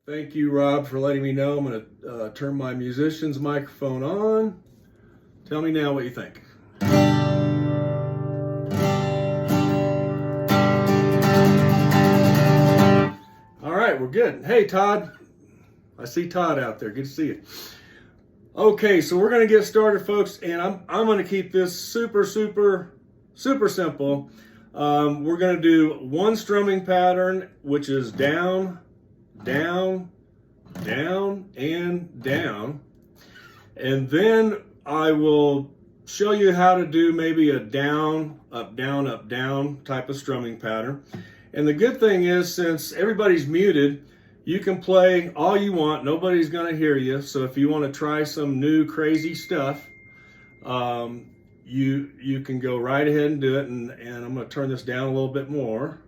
Thank you, Rob, for letting me know. I'm going to turn my musician's microphone on. Tell me now what you think. All right, we're good. Hey, Todd. I see Todd out there. Good to see you. Okay, so we're going to get started, folks, and I'm going to keep this super simple. We're going to do one strumming pattern, which is down, down, down, and down. And then I will show you how to do maybe a down, up, down type of strumming pattern. And the good thing is, since everybody's muted, you can play all you want. Nobody's going to hear you. So if you want to try some new crazy stuff, you can go right ahead and do it. And I'm going to turn this down a little bit more.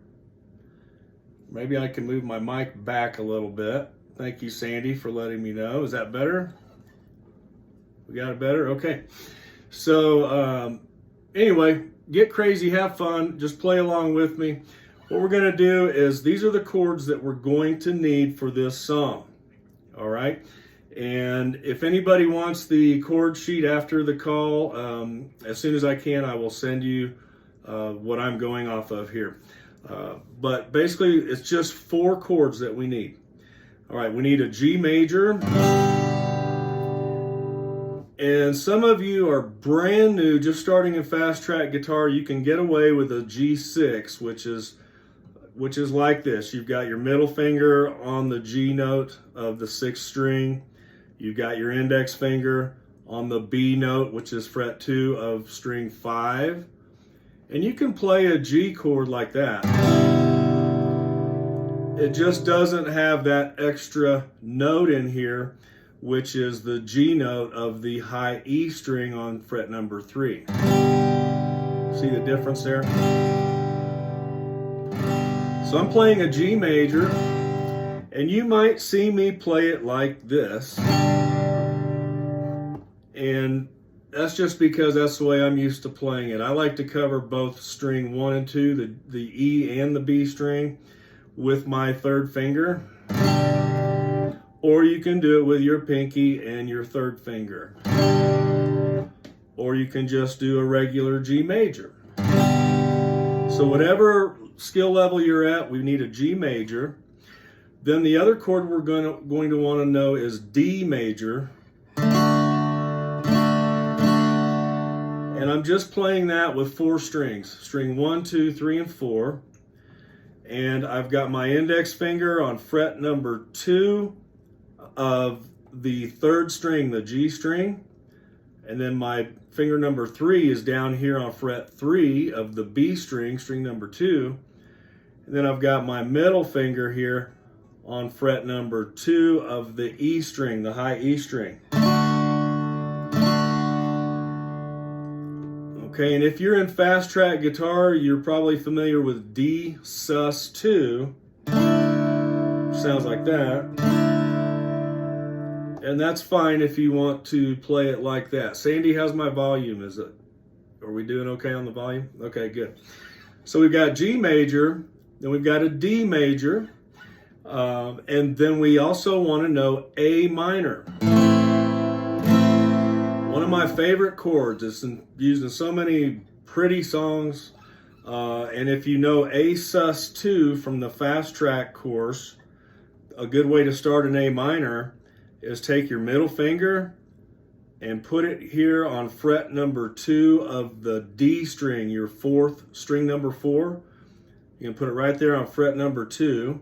Maybe I can move my mic back a little bit. Thank you, Sandy, for letting me know. Is that better? We got it better? Okay. So anyway, get crazy, have fun, just play along with me. What we're going to do is, these are the chords that we're going to need for this song. All right. And if anybody wants the chord sheet after the call, as soon as I can, I will send you what I'm going off of here. But basically, it's just 4 chords that we need. All right, we need a G major. And some of you are brand new, just starting in fast track guitar. You can get away with a G6, which is like this. You've got your middle finger on the G note of the 6th string. You've got your index finger on the B note, which is fret 2 of string 5. And you can play a G chord like that. It just doesn't have that extra note in here, which is the G note of the high E string on fret number 3. See the difference there? So I'm playing a G major, and you might see me play it like this. And that's just because that's the way I'm used to playing it. I like to cover both string 1 and 2, the E and the B string, with my 3rd finger. Or you can do it with your pinky and your 3rd finger. Or you can just do a regular G major. So whatever skill level you're at, we need a G major. Then the other chord we're going to want to know is D major. And I'm just playing that with 4 strings, string 1, 2, 3, and 4. And I've got my index finger on fret number 2 of the 3rd string, the G string. And then my finger number 3 is down here on fret 3 of the B string, string number 2. And then I've got my middle finger here on fret number 2 of the E string, the high E string. Okay, and if you're in fast track guitar, you're probably familiar with D sus2. Sounds like that. And that's fine if you want to play it like that. Sandy, how's my volume? Are we doing okay on the volume? Okay, good. So we've got G major, then we've got a D major, and then we also want to know A minor. One of my favorite chords. It's used in so many pretty songs. And if you know A sus2 from the fast track course, a good way to start an A minor is take your middle finger and put it here on fret number 2 of the D string, your 4th string number 4. You can put it right there on fret number 2.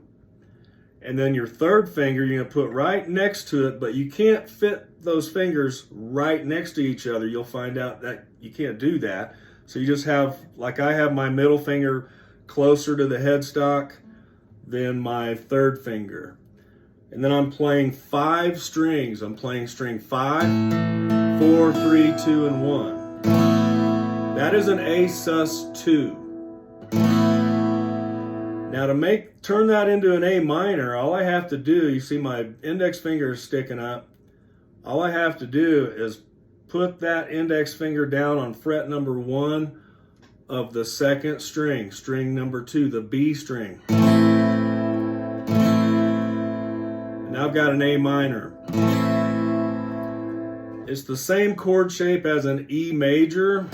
And then your 3rd finger you're going to put right next to it, but you can't fit those fingers right next to each other. You'll find out that you can't do that. So you just have, like I have my middle finger closer to the headstock than my 3rd finger. And then I'm playing 5 strings. I'm playing string 5, 4, 3, 2, and 1. That is an A sus2. Now to turn that into an A minor, all I have to do, you see my index finger is sticking up. All I have to do is put that index finger down on fret number 1 of the 2nd string, string number 2, the B string. Now I've got an A minor. It's the same chord shape as an E major,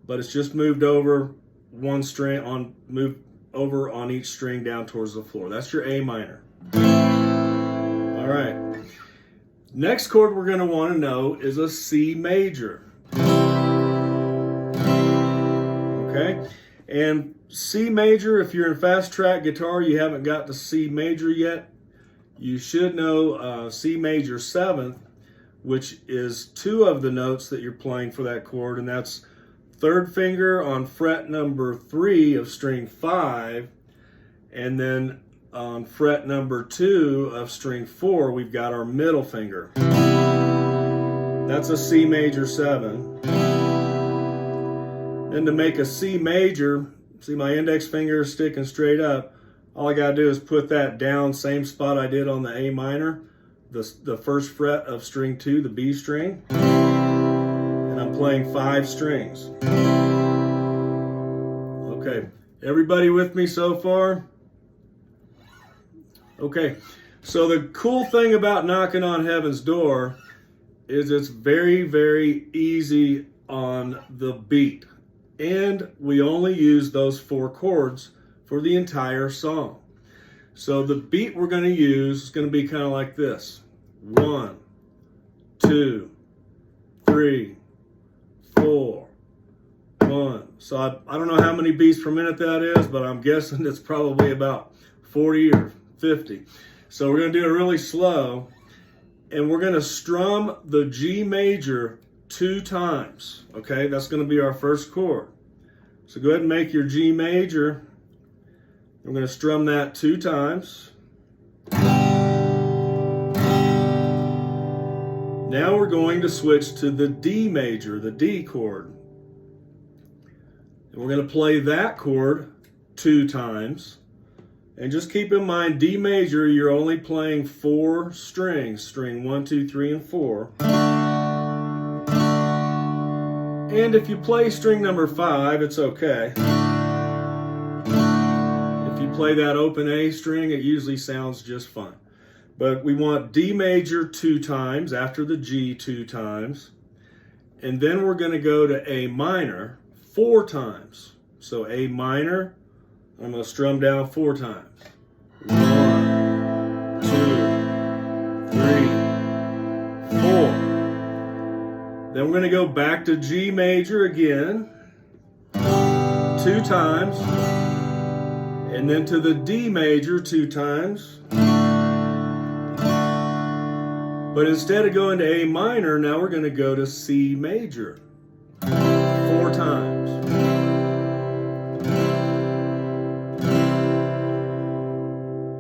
but it's just moved over one string moved over on each string down towards the floor. That's your A minor. All right. Next chord we're going to want to know is a C major. Okay? And C major, if you're in fast track guitar, you haven't got to C major yet, you should know C major 7th, which is 2 of the notes that you're playing for that chord, and that's 3rd finger on fret number 3 of string 5, and then on fret number 2 of string 4, we've got our middle finger. That's a C major 7. Then to make a C major, see my index finger is sticking straight up. All I gotta do is put that down, same spot I did on the A minor, the 1st fret of string 2, the B string. And I'm playing 5 strings. Okay, everybody with me so far? Okay, so the cool thing about Knocking on Heaven's Door is it's very, very easy on the beat. And we only use those 4 chords for the entire song. So the beat we're going to use is going to be kind of like this. 1, 2, 3, 4, 1. So I don't know how many beats per minute that is, but I'm guessing it's probably about 40 or 50. So we're going to do it really slow, and we're going to strum the G major 2 times. Okay, that's going to be our first chord. So go ahead and make your G major. We're going to strum that 2 times. Now we're going to switch to the D major, the D chord. And we're going to play that chord 2 times. And just keep in mind, D major, you're only playing 4 strings, string 1, 2, 3, and 4. And if you play string number 5, it's okay. If you play that open A string, it usually sounds just fine. But we want D major 2 times after the G 2 times. And then we're going to go to A minor 4 times. So A minor, I'm going to strum down 4 times. 1, 2, 3, 4. Then we're going to go back to G major again 2 times. And then to the D major 2 times. But instead of going to A minor, now we're going to go to C major 4 times.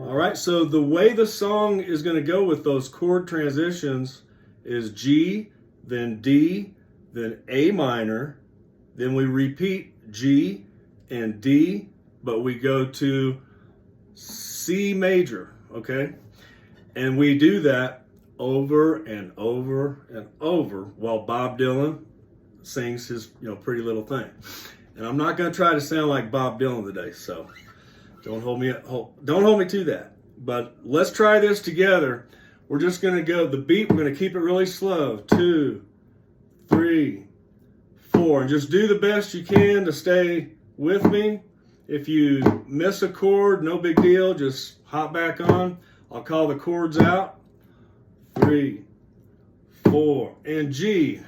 All right, so the way the song is going to go with those chord transitions is G, then D, then A minor, then we repeat G and D, but we go to C major, okay? And we do that over and over and over while Bob Dylan sings his, Pretty Little Thing. And I'm not going to try to sound like Bob Dylan today, so don't hold me to that. But let's try this together. We're just going to go the beat. We're going to keep it really slow. 2, 3, 4, and just do the best you can to stay with me. If you miss a chord, no big deal. Just hop back on. I'll call the chords out. 3, 4, and G,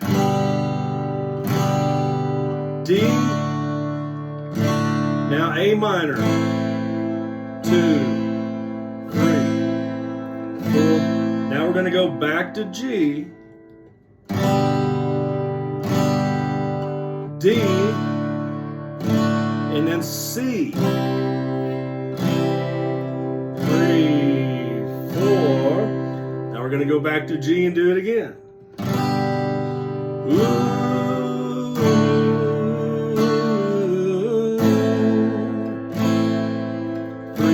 D, now A minor, 2, 3, 4. Now we're going to go back to G, D, and then C, 3, 4. Now we're going to go back to G and do it again. Ooh. 3,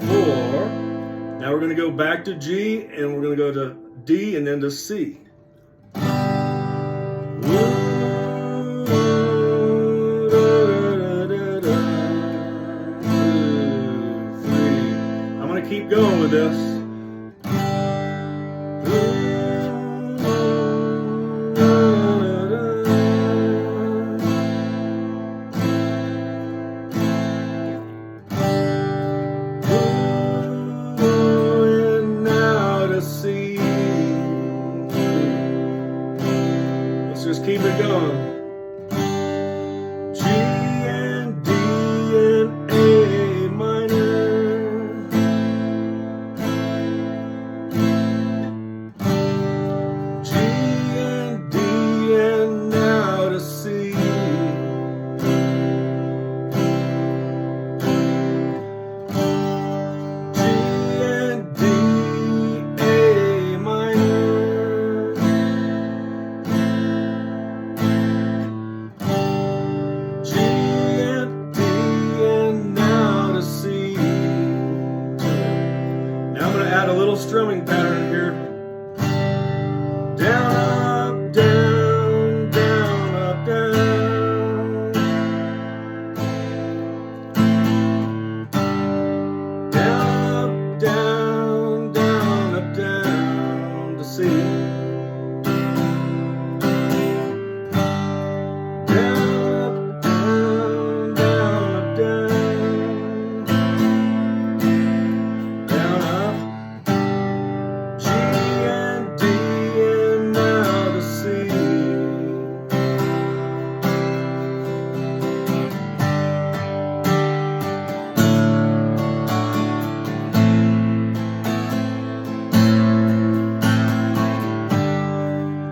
4. Now we're going to go back to G and we're going to go to D and then to C. Keep going with this. this. And now to C. Let's just keep it going. G and D and A minor. G and D and now to C. G and D, A minor. G and D and now to C. Now I'm going to add a little strumming pattern here. Down, up, down, down, up, down. Down, up, down, down, up, down to C. Down, up, down, down, up, down. Down, up. G and D and now to C.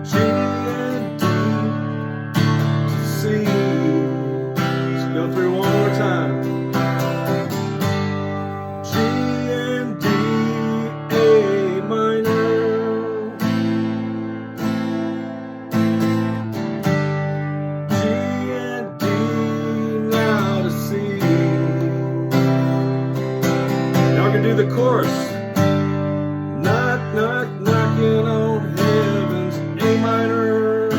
G and D to C. Let's go through one more time. G and D, A minor. G and D now to C. Now we're gonna do the chorus. Knock, knock, knocking on heaven's A minor.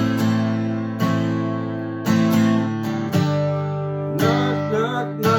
Knock, knock, knock.